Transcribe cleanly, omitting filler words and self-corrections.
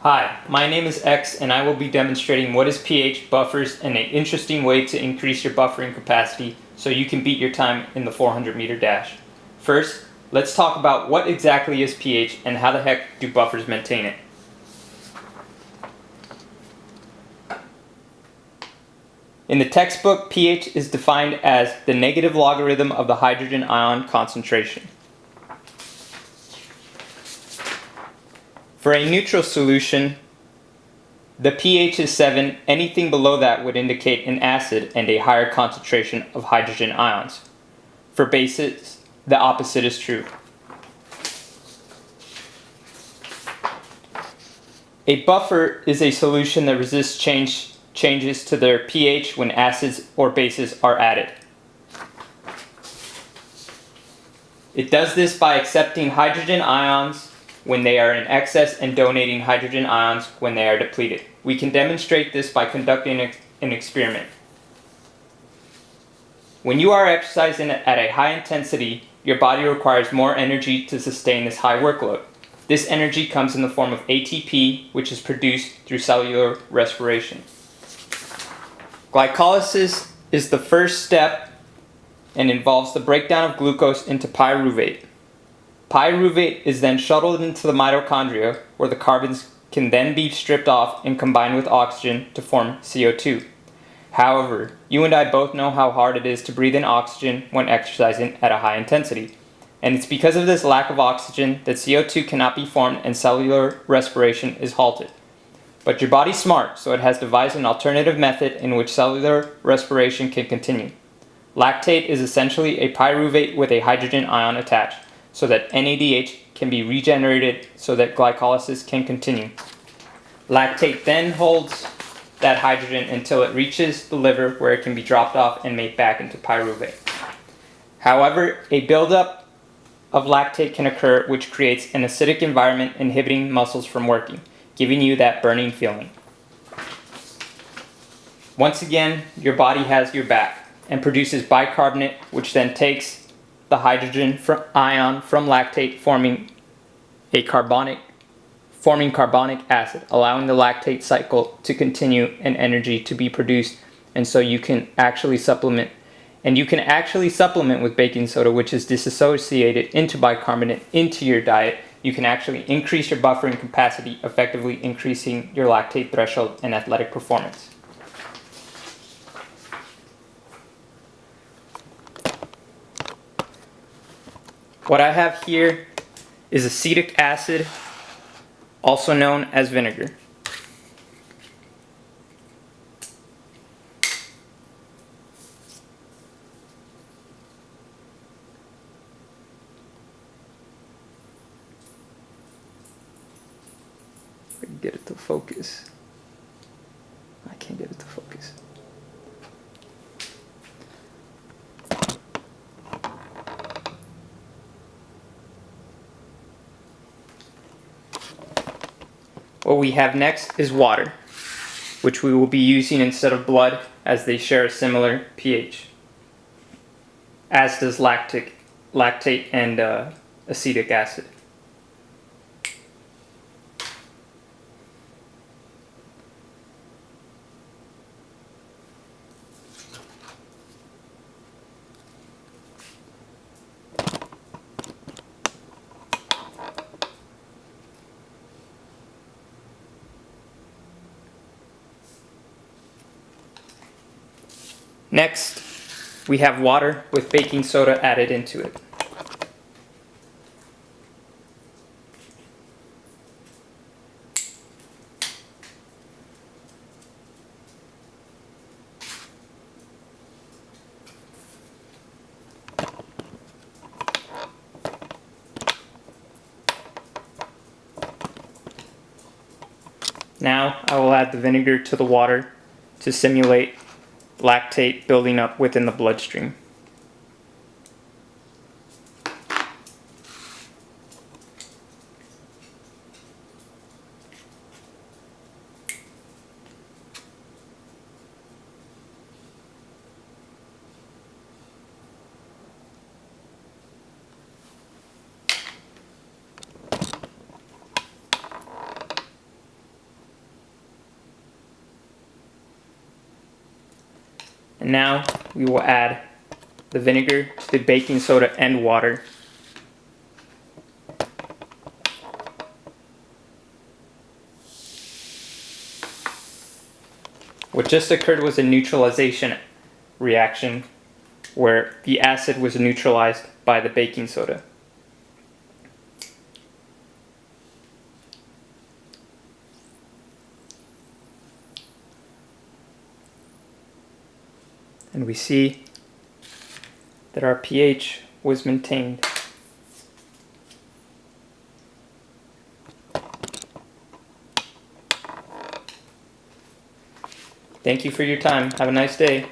Hi, my name is X and I will be demonstrating what is pH, buffers, and an interesting way to increase your buffering capacity so you can beat your time in the 400-meter dash. First, let's talk about what exactly is pH and how the heck do buffers maintain it. In the textbook, pH is defined as the negative logarithm of the hydrogen ion concentration. For a neutral solution, the pH is 7. Anything below that would indicate an acid and a higher concentration of hydrogen ions. For bases, the opposite is true. A buffer is a solution that resists changes to their pH when acids or bases are added. It does this by accepting hydrogen ions when they are in excess and donating hydrogen ions when they are depleted. We can demonstrate this by conducting an experiment. When you are exercising at a high intensity, your body requires more energy to sustain this high workload. This energy comes in the form of ATP, which is produced through cellular respiration. Glycolysis is the first step and involves the breakdown of glucose into pyruvate. Pyruvate is then shuttled into the mitochondria, where the carbons can then be stripped off and combined with oxygen to form CO2. However, you and I both know how hard it is to breathe in oxygen when exercising at a high intensity. And it's because of this lack of oxygen that CO2 cannot be formed and cellular respiration is halted. But your body's smart, so it has devised an alternative method in which cellular respiration can continue. Lactate is essentially a pyruvate with a hydrogen ion attached, so that NADH can be regenerated so that glycolysis can continue. Lactate then holds that hydrogen until it reaches the liver, where it can be dropped off and made back into pyruvate. However, a buildup of lactate can occur, which creates an acidic environment inhibiting muscles from working, giving you that burning feeling. Once again, your body has your back and produces bicarbonate, which then takes the hydrogen ion from lactate, forming carbonic acid, allowing the lactate cycle to continue and energy to be produced, and so you can actually supplement. And you can actually supplement with baking soda, which is dissociated into bicarbonate into your diet. You can actually increase your buffering capacity, effectively increasing your lactate threshold and athletic performance. What I have here is acetic acid, also known as vinegar. If I can get it to focus. I can't get it to focus. What we have next is water, which we will be using instead of blood, as they share a similar pH, as does lactate and acetic acid. Next, we have water with baking soda added into it. Now I will add the vinegar to the water to simulate lactate building up within the bloodstream. And now we will add the vinegar to the baking soda and water. What just occurred was a neutralization reaction where the acid was neutralized by the baking soda. And we see that our pH was maintained. Thank you for your time. Have a nice day.